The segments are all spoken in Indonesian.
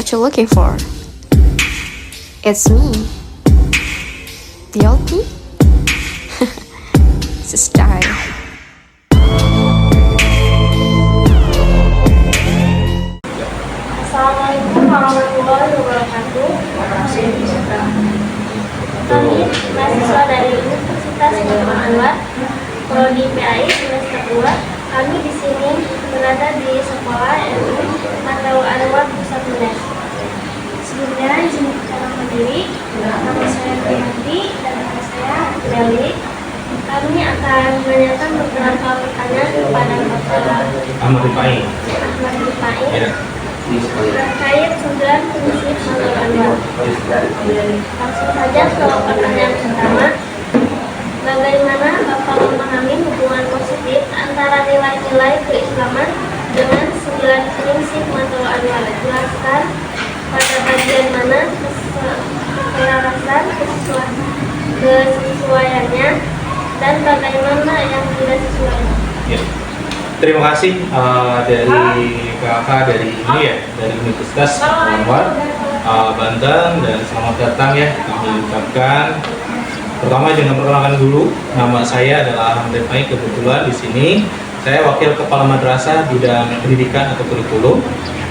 what you're looking for. It's me. The old me? It's a style. Assalamualaikum warahmatullahi wabarakatuh. Kami mahasiswa dari Universitas Muhammad Anwar, Prodi PAI semester 2. Kami di sini berada di sekolah MI atau Anwar Pusat UNES. Sebelumnya izin perkenalkan diri, nama saya Prihanti dan nama saya Leli. Kami akan menanyakan beberapa pertanyaan kepada Bapak Ahmad Rifai. Ya. Terkait 9 prinsip Matul Anwar. Langsung saja ke pertanyaan pertama. Bagaimana Bapak memahami hubungan positif antara nilai-nilai keislaman dengan 9 prinsip Matul Anwar? Jelaskan pada bagian mana keselarasan, kesesuaiannya, dan bagaimana yang tidak sesuai. Ya. Terima kasih dari kakak dari ini ya, dari Universitas Anwar Banten, dan selamat datang ya kami ucapkan. Pertama jangan perkenalkan dulu, nama saya adalah Ahmad Rifai. Kebetulan di sini saya wakil kepala madrasah bidang pendidikan atau kurikulum.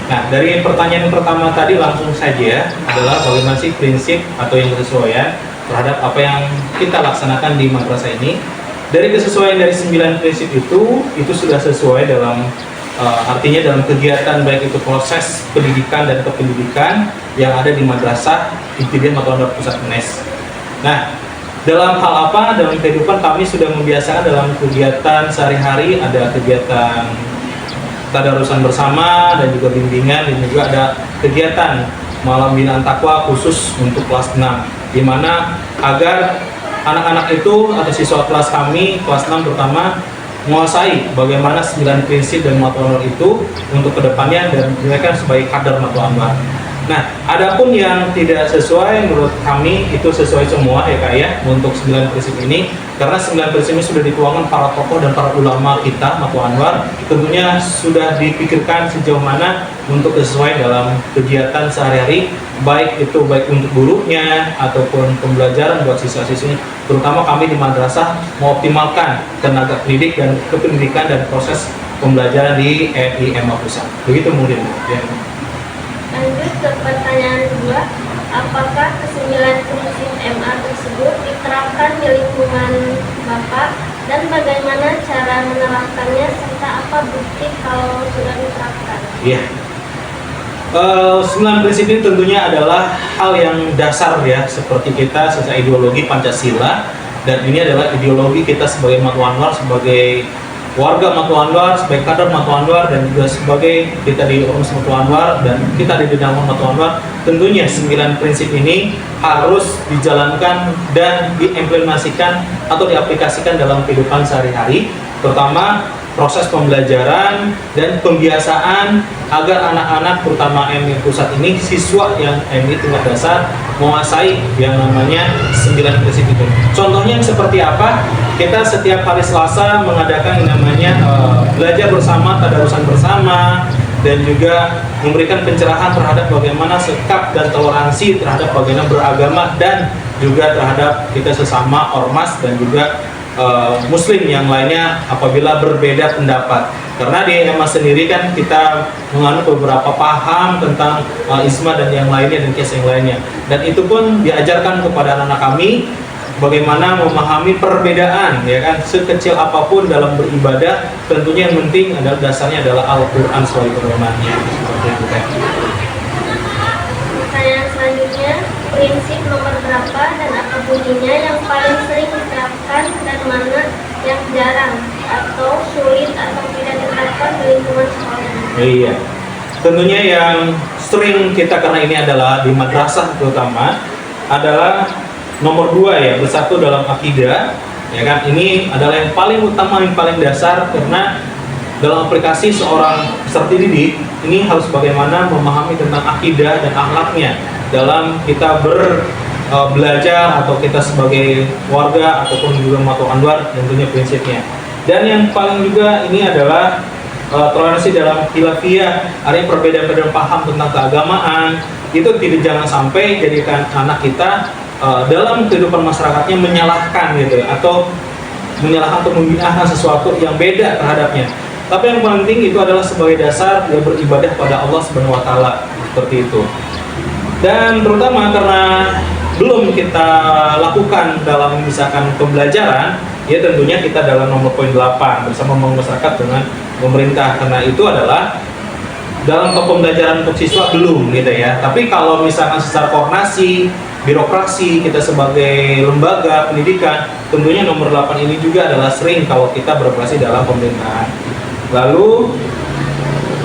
Nah, dari pertanyaan pertama tadi langsung saja adalah bagaimana sih prinsip atau yang kesesuaian terhadap apa yang kita laksanakan di madrasah ini. Dari kesesuaian dari 9 prinsip itu sudah sesuai dalam artinya dalam kegiatan baik itu proses pendidikan dan kependidikan yang ada di madrasah Ibtidaiyah Matul Anwar Pusat UNES. Nah, dalam hal apa? Dalam kehidupan kami sudah membiasakan dalam kegiatan sehari-hari, ada kegiatan tadarusan bersama dan juga bimbingan, dan juga ada kegiatan malam binaan takwa khusus untuk kelas 6, di mana agar anak-anak itu atau siswa kelas kami, kelas 6 terutama, menguasai bagaimana 9 prinsip dan Matul Anwar itu untuk kedepannya dan mereka sebagai kader Matul Anwar. Nah, adapun yang tidak sesuai menurut kami itu sesuai semua ya Kak ya untuk 9 prinsip ini, karena 9 prinsip ini sudah dituangkan para tokoh dan para ulama kita Matul Anwar, tentunya sudah dipikirkan sejauh mana untuk sesuai dalam kegiatan sehari-hari, baik untuk gurunya ataupun pembelajaran buat siswa-siswi, terutama kami di madrasah mengoptimalkan tenaga pendidik dan kependidikan dan proses pembelajaran di MI Pusat. Begitu mungkin ya. Lanjut ke pertanyaan kedua, apakah ke-9 prinsip MA tersebut diterapkan di lingkungan Bapak dan bagaimana cara menerapkannya serta apa bukti kalau sudah diterapkan? Iya. 9 prinsip ini tentunya adalah hal yang dasar ya, seperti kita secara ideologi Pancasila, dan ini adalah ideologi kita sebagai Matul Anwar, sebagai warga Matul Anwar, sebagai kader Matul Anwar, dan juga sebagai kita di Ormas Matul Anwar dan kita di Dinamo Matul Anwar. Tentunya 9 prinsip ini harus dijalankan dan diimplementasikan atau diaplikasikan dalam kehidupan sehari-hari, terutama proses pembelajaran dan pembiasaan agar anak-anak terutama MI Pusat ini, siswa yang MI tingkat dasar, menguasai yang namanya 9 prinsip itu. Contohnya yang seperti apa? Kita setiap hari Selasa mengadakan yang namanya belajar bersama, tadarusan bersama, dan juga memberikan pencerahan terhadap bagaimana sikap dan toleransi terhadap bagaimana beragama dan juga terhadap kita sesama ormas dan juga Muslim yang lainnya apabila berbeda pendapat. Karena di EMA sendiri kan kita menganut beberapa paham tentang isma dan yang lainnya dan kisah yang lainnya. Dan itu pun diajarkan kepada anak-anak kami bagaimana memahami perbedaan, ya kan, sekecil apapun dalam beribadah. Tentunya yang penting adalah dasarnya adalah Al-Quran sebagai pedomannya. Seperti itu kan. Pertanyaan selanjutnya, prinsip nomor berapa dan apa bunyinya yang paling sering diterapkan dan mana yang jarang atau sulit atau tidak diterapkan di lingkungan sekolah? Iya, tentunya yang sering kita, karena ini adalah di madrasah terutama, adalah nomor 2 ya, bersatu dalam akidah, ya kan. Ini adalah yang paling utama, yang paling dasar, karena dalam aplikasi seorang peserta didik ini harus bagaimana memahami tentang akidah dan akhlaknya dalam kita belajar atau kita sebagai warga ataupun juga Matul Anwar, tentunya prinsipnya. Dan yang paling juga ini adalah toleransi dalam khilafiyah, artinya perbedaan-perbedaan paham tentang keagamaan, itu tidak jangan sampai jadikan anak kita dalam kehidupan masyarakatnya menyalahkan gitu, atau menyalahkan atau membid'ahkan sesuatu yang beda terhadapnya. Tapi yang penting itu adalah sebagai dasar dia beribadah pada Allah Subhanahu wa taala, seperti itu. Dan terutama karena belum kita lakukan dalam misalkan pembelajaran, ya tentunya kita dalam nomor poin 8 bersama masyarakat dengan pemerintah, karena itu adalah dalam pembelajaran untuk siswa belum gitu ya. Tapi kalau misalkan secara koordinasi, birokrasi, kita sebagai lembaga pendidikan, tentunya nomor 8 ini juga adalah sering kalau kita beroperasi dalam pemerintahan. Lalu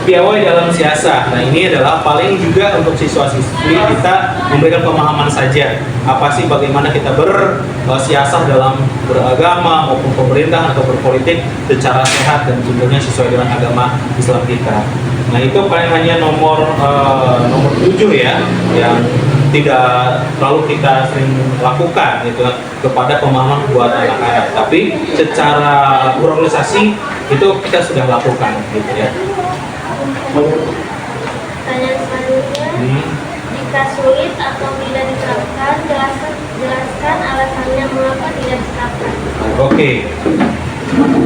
piawai dalam siasah. Nah, ini adalah paling juga untuk siswa-siswi kita memberikan pemahaman saja apa sih bagaimana kita bersiasah dalam beragama maupun pemerintah atau berpolitik secara sehat dan tentunya sesuai dengan agama Islam kita. Nah, itu paling hanya nomor 7 ya, yang tidak terlalu kita sering lakukan gitu kepada pemahaman buat anak-anak. Tapi secara berorganisasi itu kita sudah lakukan gitu ya. Pertanyaan selanjutnya, jika sulit atau tidak diterapkan, jelaskan alasannya mengapa tidak diterapkan. Oke.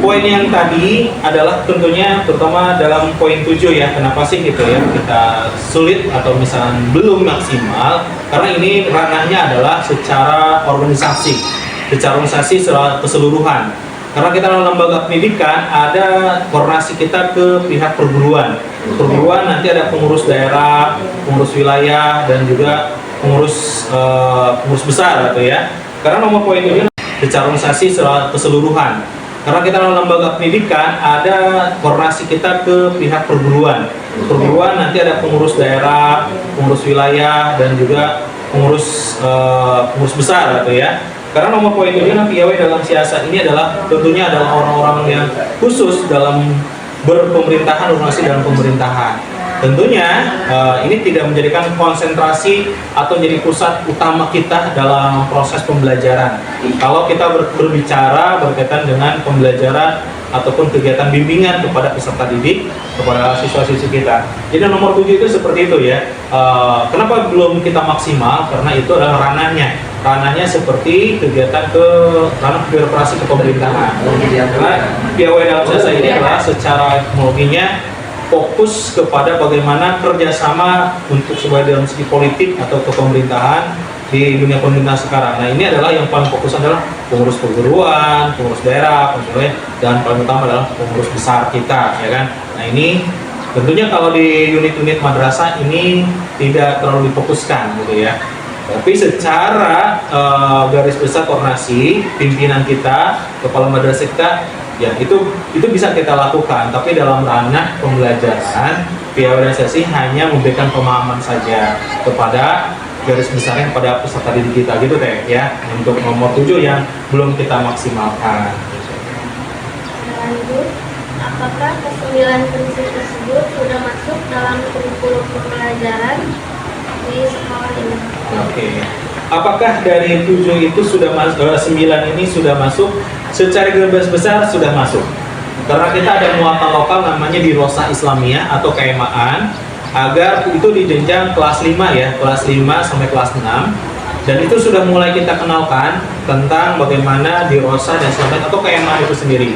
Poin yang tadi adalah tentunya terutama dalam poin 7 ya, kenapa sih gitu ya kita sulit atau misalnya belum maksimal, karena ini ranahnya adalah secara organisasi secara keseluruhan. Karena kita dalam lembaga pendidikan ada koordinasi kita ke pihak perguruan nanti ada pengurus daerah, pengurus wilayah, dan juga pengurus besar gitu ya. Karena nomor poin 7 secara organisasi secara keseluruhan. Karena kita dalam lembaga pendidikan ada koordinasi kita ke pihak perguruan nanti ada pengurus daerah, pengurus wilayah, dan juga pengurus besar gitu ya. Karena nomor poin 7 piawai dalam siasat ini adalah tentunya adalah orang-orang yang khusus dalam berpemerintahan, organisasi dalam pemerintahan. Tentunya ini tidak menjadikan konsentrasi atau jadi pusat utama kita dalam proses pembelajaran. Kalau kita berbicara berkaitan dengan pembelajaran ataupun kegiatan bimbingan kepada peserta didik, kepada siswa-siswi kita. Jadi nomor 7 itu seperti itu ya. Kenapa belum kita maksimal? Karena itu adalah ranahnya seperti kegiatan ke ranah birokrasi kepemerintahan. Karena piawai dalam siasat ini adalah secara teknologinya fokus kepada bagaimana kerjasama untuk sebagai dalam segi politik atau kepemerintahan di dunia pemerintahan sekarang. Nah, ini adalah yang paling fokus adalah pengurus perguruan, pengurus daerah, dan paling utama adalah pengurus besar kita, ya kan. Nah, ini tentunya kalau di unit-unit madrasah ini tidak terlalu difokuskan gitu ya. Tapi secara garis besar koordinasi pimpinan kita, kepala madrasah kita, ya itu bisa kita lakukan. Tapi dalam ranah pembelajaran, pihak organisasi hanya memberikan pemahaman saja kepada garis besarnya kepada peserta didik kita gitu teh ya. Untuk nomor 7 yang belum kita maksimalkan. Lanjut, apakah ke-9 prinsip tersebut sudah masuk dalam kurikulum pembelajaran di sekolah ini? Oke. Apakah dari 7 itu sudah masuk, 9 ini sudah masuk? Secara garis besar sudah masuk. Karena kita ada muatan lokal namanya di Rosa Islamiyah atau KMA-an, agar itu di jenjang kelas 5 ya, kelas 5 sampai kelas 6. Dan itu sudah mulai kita kenalkan tentang bagaimana di Rosa dan Islamiyah atau KMA itu sendiri.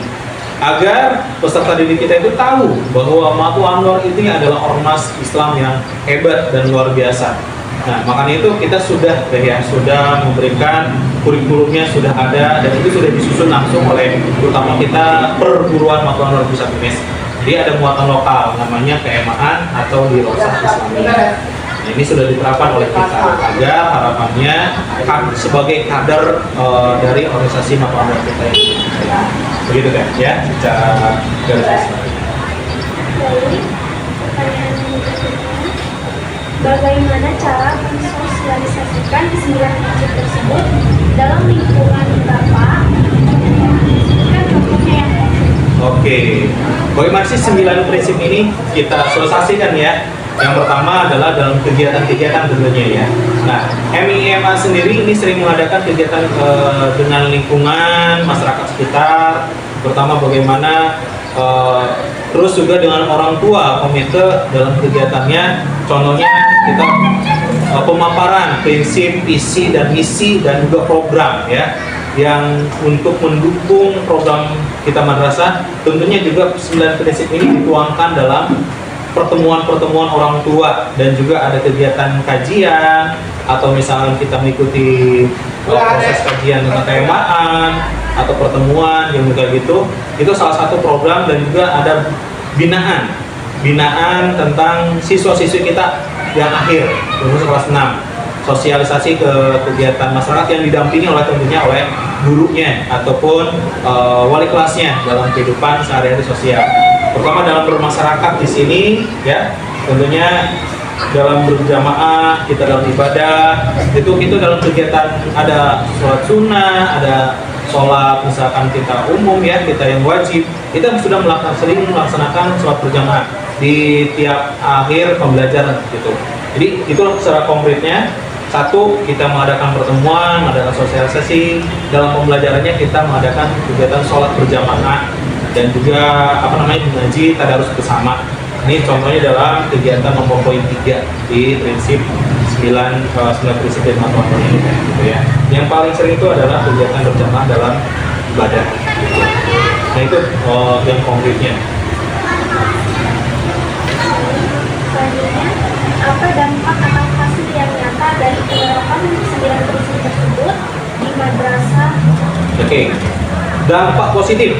Agar peserta didik kita itu tahu bahwa Matu Anwar ini adalah ormas Islam yang hebat dan luar biasa. Nah, makanya itu kita sudah memberikan kurikulumnya sudah ada, dan itu sudah disusun langsung oleh terutama kita perguruan Matu Anwar Pusat UNES. Jadi ada muatan lokal namanya KMA-an atau di Rosa Islamiyah. Nah, ini sudah diterapkan oleh kita agar harapannya sebagai kader dari organisasi Matu Anwar kita ini. Begitu kan ya, secara garis besar. Baik, pertanyaan berikutnya, bagaimana cara mensosialisasikan 9 prinsip tersebut dalam lingkungan Bapak? Kan contohnya yang Oke, bagaimana sih 9 prinsip ini kita sosialisasikan ya? Yang pertama adalah dalam kegiatan-kegiatan tentunya ya. Nah, MIMA sendiri ini sering mengadakan kegiatan dengan lingkungan masyarakat sekitar, pertama bagaimana terus juga dengan orang tua komite dalam kegiatannya. Contohnya kita pemaparan prinsip, visi dan misi dan juga program ya, yang untuk mendukung program kita madrasah. Tentunya juga 9 prinsip ini dituangkan dalam pertemuan-pertemuan orang tua, dan juga ada kegiatan kajian atau misalnya kita mengikuti proses kajian dengan keagamaan atau pertemuan yang juga gitu. Itu salah satu program. Dan juga ada binaan tentang siswa-siswi kita yang akhir lulus kelas 6, sosialisasi ke kegiatan masyarakat yang didampingi oleh tentunya oleh gurunya ataupun wali kelasnya dalam kehidupan sehari-hari sosial. Pertama dalam bermasyarakat di sini ya, tentunya dalam berjamaah, kita dalam ibadah, itu dalam kegiatan ada sholat sunnah, ada sholat misalkan kita umum ya, kita yang wajib, kita sudah sering melaksanakan sholat berjamaah di tiap akhir pembelajaran gitu. Jadi itu secara konkretnya. Satu, kita mengadakan pertemuan, mengadakan sosialisasi. Dalam pembelajarannya kita mengadakan kegiatan sholat berjamaah dan juga mengaji tadarus bersama. Ini contohnya dalam kegiatan nomor poin 3 di prinsip 9 prinsip dari matematika ini gitu ya. Yang paling sering itu adalah kegiatan berjamaah dalam ibadah gitu. Nah itu yang konkretnya. Selanjutnya, apa dampak atau hasil yang nyata dari penerapan 9 prinsip tersebut di madrasah? Oke. Dampak positif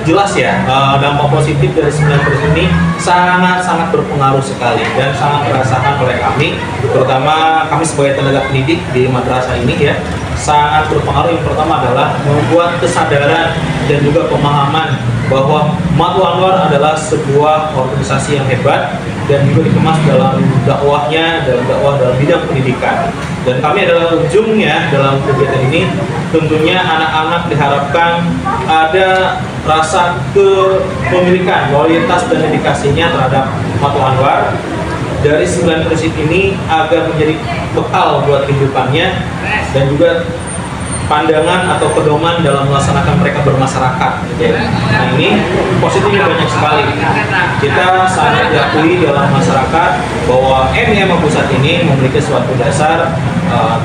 jelas ya. Dampak positif dari 9 prinsip ini sangat berpengaruh sekali dan sangat dirasakan oleh kami, terutama kami sebagai tenaga pendidik di madrasah ini ya. Sangat berpengaruh. Yang pertama adalah membuat kesadaran dan juga pemahaman bahwa Matul Anwar adalah sebuah organisasi yang hebat dan juga dikemas dalam dakwahnya, dalam bidang pendidikan. Dan kami adalah ujungnya dalam kegiatan ini. Tentunya anak-anak diharapkan ada rasa kepemilikan, loyalitas dan dedikasinya terhadap Matul Anwar dari 9 prinsip ini agar menjadi bekal buat kehidupannya dan juga pandangan atau pedoman dalam melaksanakan mereka bermasyarakat gitu ya. Nah ini positifnya banyak sekali. Kita sangat diakui dalam masyarakat bahwa MIM Pusat ini memiliki suatu dasar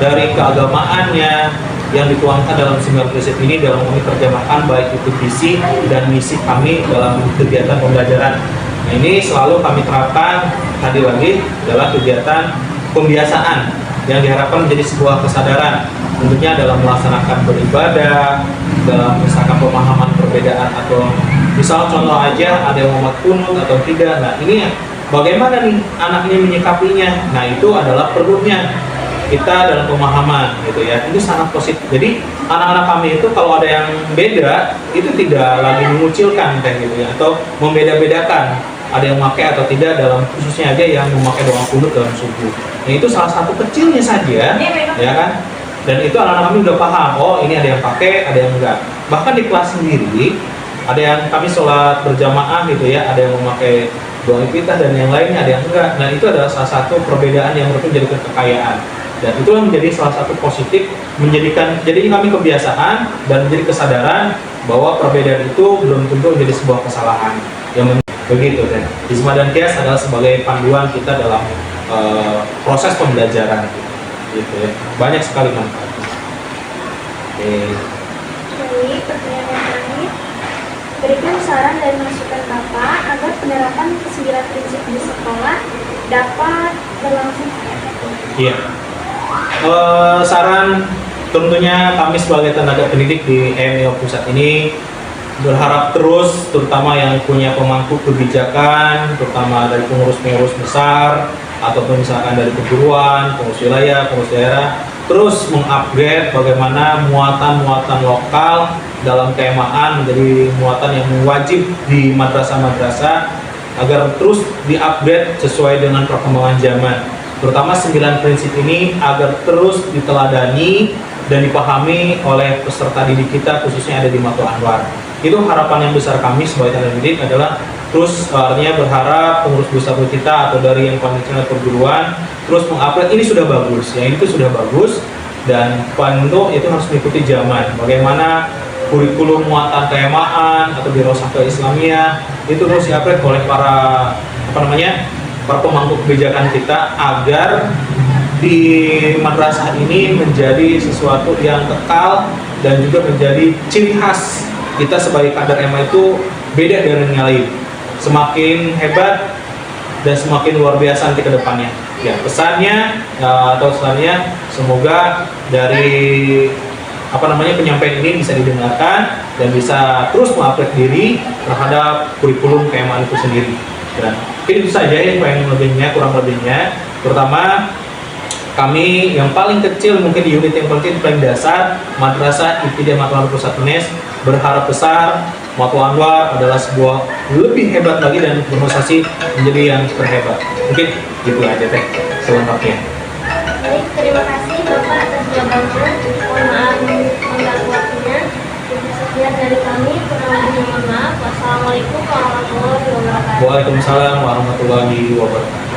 dari keagamaannya yang dituangkan dalam 9 prinsip ini dalam kami terjemahkan baik itu visi dan misi kami dalam kegiatan pembelajaran. Nah, ini selalu kami terapkan tadi lagi adalah kegiatan pembiasaan yang diharapkan menjadi sebuah kesadaran tentunya dalam melaksanakan beribadah, dalam misalkan pemahaman perbedaan atau misal contoh aja ada yang umat kunut atau tidak. Nah ini bagaimana nih anaknya menyikapinya? Nah itu adalah perlunya kita dalam pemahaman gitu ya, itu sangat positif. Jadi anak-anak kami itu kalau ada yang beda itu tidak lagi mengucilkan kayak gitu ya, atau membeda-bedakan ada yang memakai atau tidak, dalam khususnya aja yang memakai doa kunut dalam subuh. Nah itu salah satu kecilnya saja ya kan, dan itu anak-anak kami udah paham, oh ini ada yang pakai, ada yang enggak. Bahkan di kelas sendiri ada yang kami sholat berjamaah gitu ya, ada yang memakai doa iftitah dan yang lainnya ada yang enggak. Nah itu adalah salah satu perbedaan yang menurut menjadi kekayaan. Dan itulah menjadi salah satu positif, jadi kami kebiasaan dan menjadi kesadaran bahwa perbedaan itu belum tentu menjadi sebuah kesalahan. Yang begitu dan Hizmah dan Kias adalah sebagai panduan kita dalam proses pembelajaran gitu ya. Banyak sekali manfaatnya. Jadi pertanyaan yang terakhir, berikan saran dan masukan Bapak agar penerapan 9 prinsip di sekolah dapat berlangsung efektif. Iya. Saran tentunya kami sebagai tenaga pendidik di MIO Pusat ini berharap terus, terutama yang punya pemangku kebijakan, terutama dari pengurus-pengurus besar ataupun misalkan dari keguruan, pengurus wilayah, pengurus daerah, terus mengupgrade bagaimana muatan-muatan lokal dalam keagamaan menjadi muatan yang wajib di madrasah-madrasah agar terus diupgrade sesuai dengan perkembangan zaman. Terutama 9 prinsip ini agar terus diteladani dan dipahami oleh peserta didik kita khususnya ada di Matul Anwar. Itu harapan yang besar kami sebagai tenaga didik adalah terus artinya berharap pengurus besar kita atau dari yang konvensional perguruan terus mengupgrade. Ini sudah bagus, yang itu sudah bagus dan tentu itu harus mengikuti zaman. Bagaimana kurikulum muatan keagamaan atau dirosah ke Islamiyah itu terus di-upgrade oleh para para pemangku kebijakan kita agar di madrasah ini menjadi sesuatu yang kekal dan juga menjadi ciri khas kita sebagai kader MA itu beda dari yang lain, semakin hebat dan semakin luar biasa nanti ke depannya. Ya, pesannya semoga dari penyampaian ini bisa didengarkan dan bisa terus mengupgrade diri terhadap kurikulum keagamaan itu sendiri. Dan itu saja yang kurang lebihnya. Terutama kami yang paling kecil mungkin di unit yang paling dasar, Madrasah Ibtidaiyah Matlaul Pusat UNES, berharap besar Matu Anwar adalah sebuah lebih hebat lagi dan berprestasi menjadi yang terhebat. Mungkin gitu aja teh selengkapnya. Baik, terima kasih Bapak atas jawabannya. Mohon maaf mengganggu waktunya. Itu sekian dari kami. Kurang lebihnya mohon maaf. Wassalamualaikum warahmatullahi wabarakatuh. Waalaikumsalam warahmatullahi wabarakatuh.